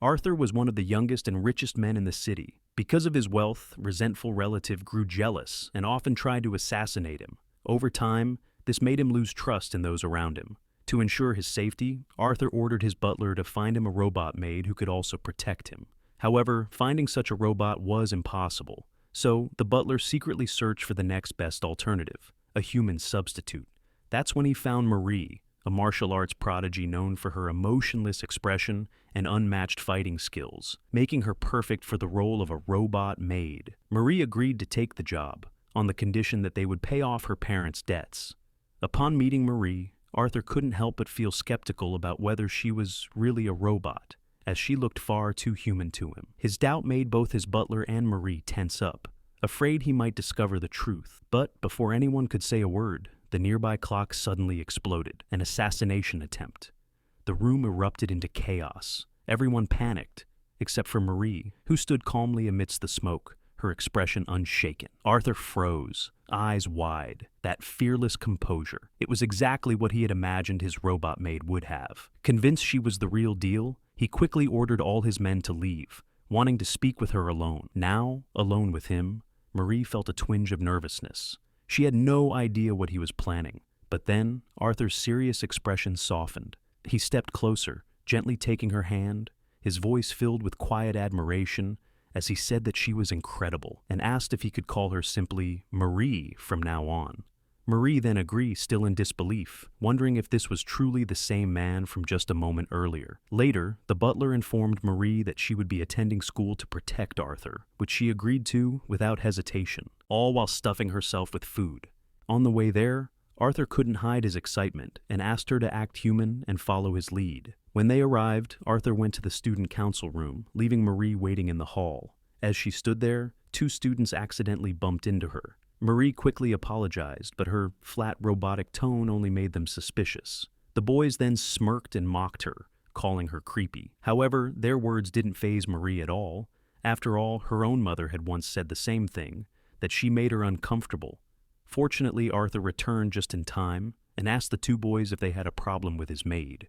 Arthur was one of the youngest and richest men in the city. Because of his wealth, resentful relative grew jealous and often tried to assassinate him. Over time, this made him lose trust in those around him. To ensure his safety, Arthur ordered his butler to find him a robot maid who could also protect him. However, finding such a robot was impossible, so the butler secretly searched for the next best alternative, a human substitute. That's when he found Marie, a martial arts prodigy known for her emotionless expression and unmatched fighting skills, making her perfect for the role of a robot maid. Marie agreed to take the job, on the condition that they would pay off her parents' debts. Upon meeting Marie, Arthur couldn't help but feel skeptical about whether she was really a robot, as she looked far too human to him. His doubt made both his butler and Marie tense up, afraid he might discover the truth. But before anyone could say a word, the nearby clock suddenly exploded, an assassination attempt. The room erupted into chaos. Everyone panicked, except for Marie, who stood calmly amidst the smoke, her expression unshaken. Arthur froze, eyes wide, that fearless composure. It was exactly what he had imagined his robot maid would have. Convinced she was the real deal, he quickly ordered all his men to leave, wanting to speak with her alone. Now, alone with him, Marie felt a twinge of nervousness. She had no idea what he was planning. But then, Arthur's serious expression softened. He stepped closer, gently taking her hand, his voice filled with quiet admiration as he said that she was incredible, and asked if he could call her simply Marie from now on. Marie then agreed, still in disbelief, wondering if this was truly the same man from just a moment earlier. Later, the butler informed Marie that she would be attending school to protect Arthur, which she agreed to without hesitation, all while stuffing herself with food. On the way there, Arthur couldn't hide his excitement and asked her to act human and follow his lead. When they arrived, Arthur went to the student council room, leaving Marie waiting in the hall. As she stood there, two students accidentally bumped into her. Marie quickly apologized, but her flat robotic tone only made them suspicious. The boys then smirked and mocked her, calling her creepy. However, their words didn't faze Marie at all. After all, her own mother had once said the same thing, that she made her uncomfortable. Fortunately, Arthur returned just in time and asked the two boys if they had a problem with his maid.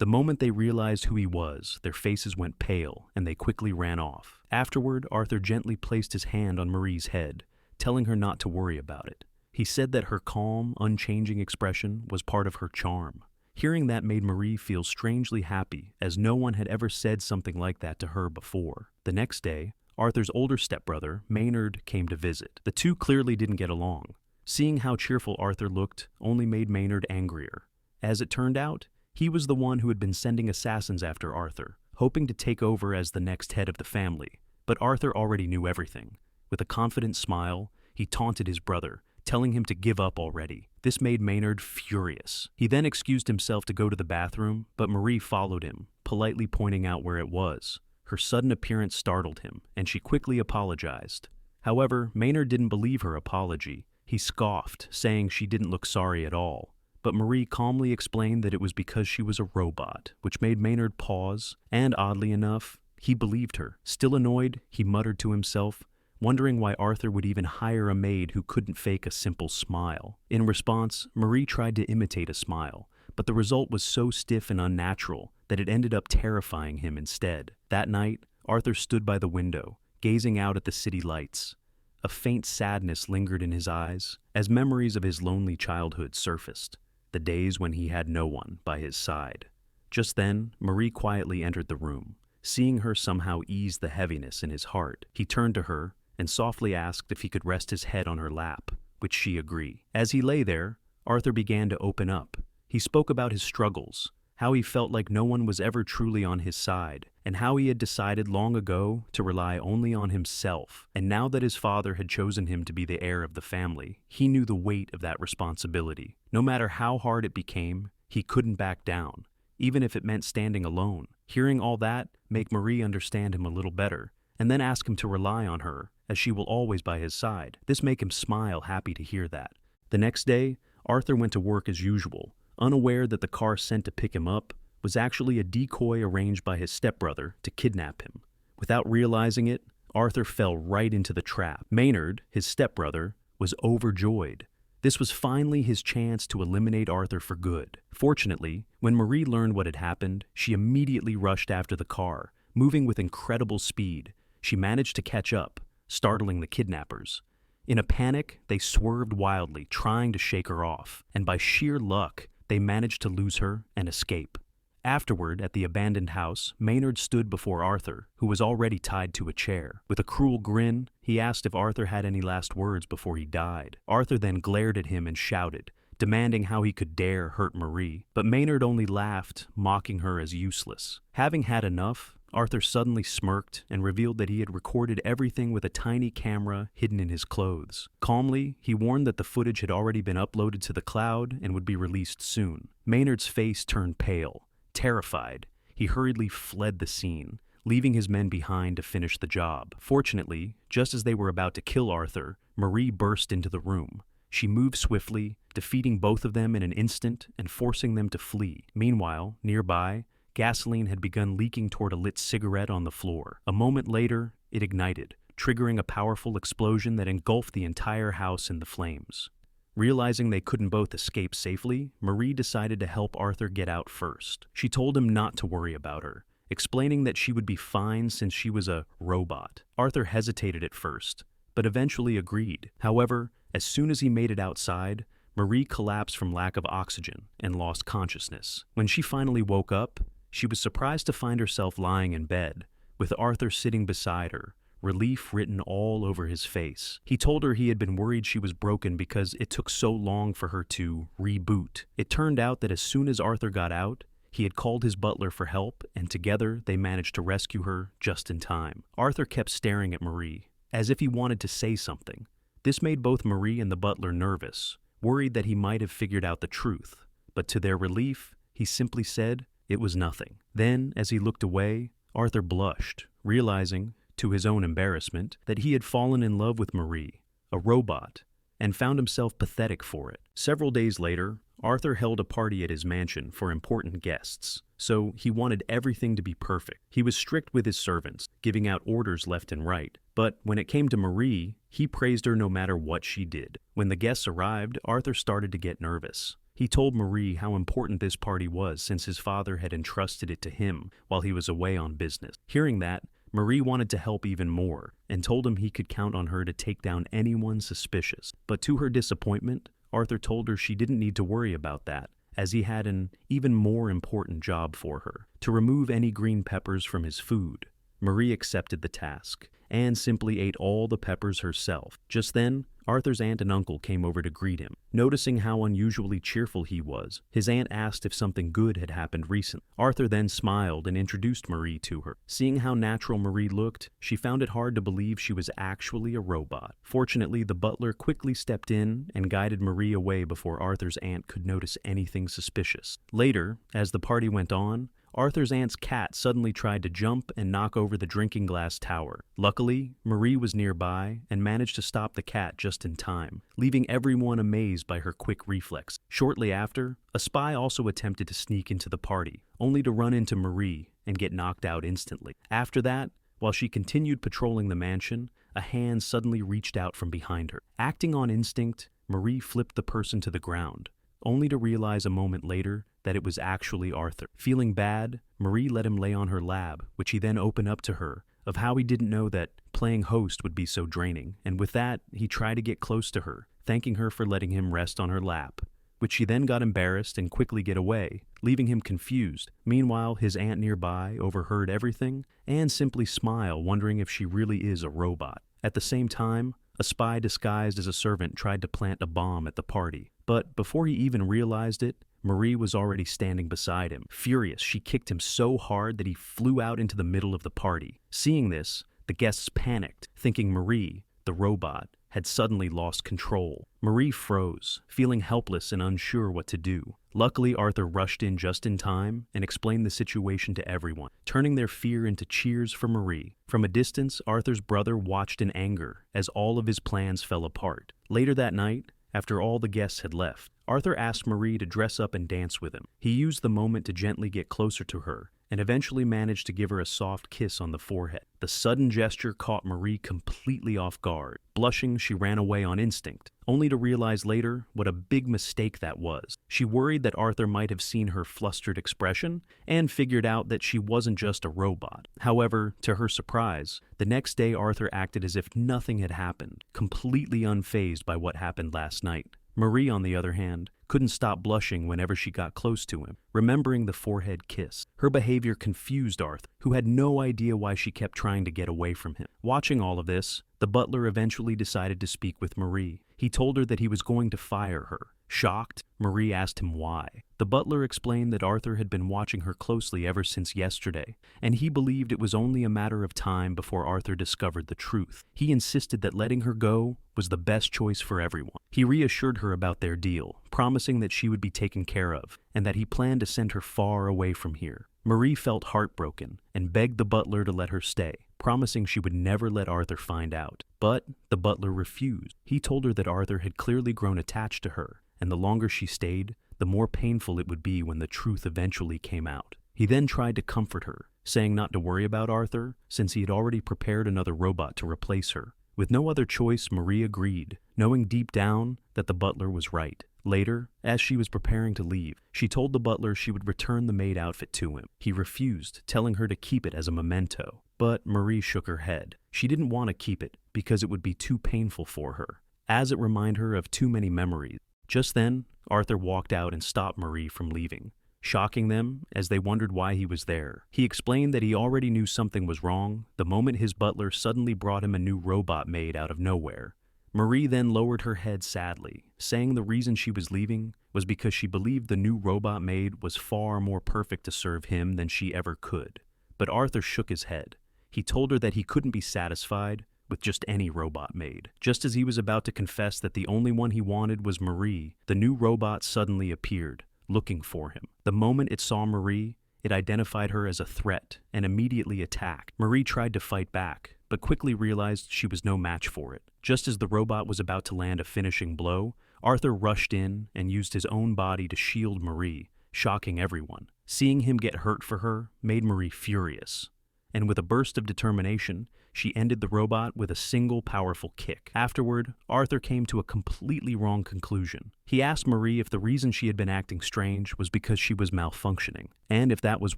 The moment they realized who he was, their faces went pale and they quickly ran off. Afterward, Arthur gently placed his hand on Marie's head, telling her not to worry about it. He said that her calm, unchanging expression was part of her charm. Hearing that made Marie feel strangely happy, as no one had ever said something like that to her before. The next day, Arthur's older stepbrother, Maynard, came to visit. The two clearly didn't get along. Seeing how cheerful Arthur looked only made Maynard angrier. As it turned out, he was the one who had been sending assassins after Arthur, hoping to take over as the next head of the family. But Arthur already knew everything. With a confident smile, he taunted his brother, telling him to give up already. This made Maynard furious. He then excused himself to go to the bathroom, but Marie followed him, politely pointing out where it was. Her sudden appearance startled him, and she quickly apologized. However, Maynard didn't believe her apology. He scoffed, saying she didn't look sorry at all. But Marie calmly explained that it was because she was a robot, which made Maynard pause, and oddly enough, he believed her. Still annoyed, he muttered to himself, wondering why Arthur would even hire a maid who couldn't fake a simple smile. In response, Marie tried to imitate a smile, but the result was so stiff and unnatural that it ended up terrifying him instead. That night, Arthur stood by the window, gazing out at the city lights. A faint sadness lingered in his eyes as memories of his lonely childhood surfaced, the days when he had no one by his side. Just then, Marie quietly entered the room. Seeing her somehow ease the heaviness in his heart, he turned to her and softly asked if he could rest his head on her lap, which she agreed. As he lay there, Arthur began to open up. He spoke about his struggles, how he felt like no one was ever truly on his side, and how he had decided long ago to rely only on himself. And now that his father had chosen him to be the heir of the family, he knew the weight of that responsibility. No matter how hard it became, he couldn't back down, even if it meant standing alone. Hearing all that made Marie understand him a little better, and then ask him to rely on her, as she will always by his side. This made him smile, happy to hear that. The next day, Arthur went to work as usual, unaware that the car sent to pick him up was actually a decoy arranged by his stepbrother to kidnap him. Without realizing it, Arthur fell right into the trap. Maynard, his stepbrother, was overjoyed. This was finally his chance to eliminate Arthur for good. Fortunately, when Marie learned what had happened, she immediately rushed after the car, Moving with incredible speed, she managed to catch up, startling the kidnappers. In a panic, they swerved wildly, trying to shake her off, and by sheer luck, they managed to lose her and escape. Afterward, at the abandoned house, Maynard stood before Arthur, who was already tied to a chair. With a cruel grin, he asked if Arthur had any last words before he died. Arthur then glared at him and shouted, demanding how he could dare hurt Marie, but Maynard only laughed, mocking her as useless. Having had enough, Arthur suddenly smirked and revealed that he had recorded everything with a tiny camera hidden in his clothes. Calmly, he warned that the footage had already been uploaded to the cloud and would be released soon. Maynard's face turned pale. Terrified, he hurriedly fled the scene, leaving his men behind to finish the job. Fortunately, just as they were about to kill Arthur, Marie burst into the room. She moved swiftly, defeating both of them in an instant and forcing them to flee. Meanwhile, nearby, gasoline had begun leaking toward a lit cigarette on the floor. A moment later, it ignited, triggering a powerful explosion that engulfed the entire house in the flames. Realizing they couldn't both escape safely, Marie decided to help Arthur get out first. She told him not to worry about her, explaining that she would be fine since she was a robot. Arthur hesitated at first, but eventually agreed. However, as soon as he made it outside, Marie collapsed from lack of oxygen and lost consciousness. When she finally woke up, she was surprised to find herself lying in bed, with Arthur sitting beside her, relief written all over his face. He told her he had been worried she was broken because it took so long for her to reboot. It turned out that as soon as Arthur got out, he had called his butler for help, and together they managed to rescue her just in time. Arthur kept staring at Marie, as if he wanted to say something. This made both Marie and the butler nervous, worried that he might have figured out the truth. But to their relief, he simply said it was nothing. Then, as he looked away, Arthur blushed, realizing, to his own embarrassment, that he had fallen in love with Marie, a robot, and found himself pathetic for it. Several days later, Arthur held a party at his mansion for important guests, so he wanted everything to be perfect. He was strict with his servants, giving out orders left and right, but when it came to Marie, he praised her no matter what she did. When the guests arrived, Arthur started to get nervous. He told Marie how important this party was since his father had entrusted it to him while he was away on business. Hearing that, Marie wanted to help even more and told him he could count on her to take down anyone suspicious. But to her disappointment, Arthur told her she didn't need to worry about that, as he had an even more important job for her: to remove any green peppers from his food. Marie accepted the task and simply ate all the peppers herself. Just then, Arthur's aunt and uncle came over to greet him. Noticing how unusually cheerful he was, his aunt asked if something good had happened recently. Arthur then smiled and introduced Marie to her. Seeing how natural Marie looked, she found it hard to believe she was actually a robot. Fortunately, the butler quickly stepped in and guided Marie away before Arthur's aunt could notice anything suspicious. Later, as the party went on, Arthur's aunt's cat suddenly tried to jump and knock over the drinking glass tower. Luckily, Marie was nearby and managed to stop the cat just in time, leaving everyone amazed by her quick reflex. Shortly after, a spy also attempted to sneak into the party, only to run into Marie and get knocked out instantly. After that, while she continued patrolling the mansion, a hand suddenly reached out from behind her. Acting on instinct, Marie flipped the person to the ground, only to realize a moment later that it was actually Arthur. Feeling bad, Marie let him lay on her lap, which he then opened up to her, of how he didn't know that playing host would be so draining, and with that, he tried to get close to her, thanking her for letting him rest on her lap, which she then got embarrassed and quickly get away, leaving him confused. Meanwhile, his aunt nearby overheard everything and simply smiled, wondering if she really is a robot. At the same time, a spy disguised as a servant tried to plant a bomb at the party, but before he even realized it, Marie was already standing beside him. Furious, she kicked him so hard that he flew out into the middle of the party. Seeing this, the guests panicked, thinking Marie, the robot, had suddenly lost control. Marie froze, feeling helpless and unsure what to do. Luckily, Arthur rushed in just in time and explained the situation to everyone, turning their fear into cheers for Marie. From a distance, Arthur's brother watched in anger as all of his plans fell apart. Later that night, after all the guests had left, Arthur asked Marie to dress up and dance with him. He used the moment to gently get closer to her and eventually managed to give her a soft kiss on the forehead. The sudden gesture caught Marie completely off guard. Blushing, she ran away on instinct, only to realize later what a big mistake that was. She worried that Arthur might have seen her flustered expression and figured out that she wasn't just a robot. However, to her surprise, the next day Arthur acted as if nothing had happened, completely unfazed by what happened last night. Marie, on the other hand, couldn't stop blushing whenever she got close to him, remembering the forehead kiss. Her behavior confused Arthur, who had no idea why she kept trying to get away from him. Watching all of this, the butler eventually decided to speak with Marie. He told her that he was going to fire her. Shocked, Marie asked him why. The butler explained that Arthur had been watching her closely ever since yesterday, and he believed it was only a matter of time before Arthur discovered the truth. He insisted that letting her go was the best choice for everyone. He reassured her about their deal, promising that she would be taken care of, and that he planned to send her far away from here. Marie felt heartbroken and begged the butler to let her stay, promising she would never let Arthur find out. But the butler refused. He told her that Arthur had clearly grown attached to her, and the longer she stayed, the more painful it would be when the truth eventually came out. He then tried to comfort her, saying not to worry about Arthur, since he had already prepared another robot to replace her. With no other choice, Marie agreed, knowing deep down that the butler was right. Later, as she was preparing to leave, she told the butler she would return the maid outfit to him. He refused, telling her to keep it as a memento. But Marie shook her head. She didn't want to keep it because it would be too painful for her, as it reminded her of too many memories. Just then, Arthur walked out and stopped Marie from leaving, shocking them as they wondered why he was there. He explained that he already knew something was wrong the moment his butler suddenly brought him a new robot maid out of nowhere. Marie then lowered her head sadly, saying the reason she was leaving was because she believed the new robot maid was far more perfect to serve him than she ever could. But Arthur shook his head. He told her that he couldn't be satisfied with just any robot maid. Just as he was about to confess that the only one he wanted was Marie, the new robot suddenly appeared, looking for him. The moment it saw Marie, it identified her as a threat and immediately attacked. Marie tried to fight back, but quickly realized she was no match for it. Just as the robot was about to land a finishing blow, Arthur rushed in and used his own body to shield Marie, shocking everyone. Seeing him get hurt for her made Marie furious, and with a burst of determination, she ended the robot with a single powerful kick. Afterward, Arthur came to a completely wrong conclusion. He asked Marie if the reason she had been acting strange was because she was malfunctioning, and if that was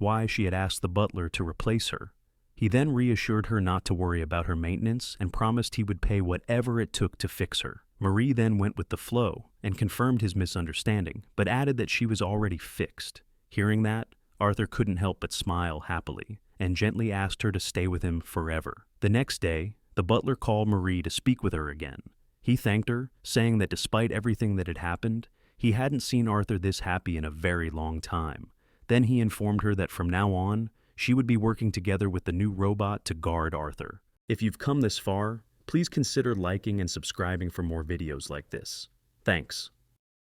why she had asked the butler to replace her. He then reassured her not to worry about her maintenance and promised he would pay whatever it took to fix her. Marie then went with the flow and confirmed his misunderstanding, but added that she was already fixed. Hearing that, Arthur couldn't help but smile happily and gently asked her to stay with him forever. The next day, the butler called Marie to speak with her again. He thanked her, saying that despite everything that had happened, he hadn't seen Arthur this happy in a very long time. Then he informed her that from now on, she would be working together with the new robot to guard Arthur. If you've come this far, please consider liking and subscribing for more videos like this. Thanks.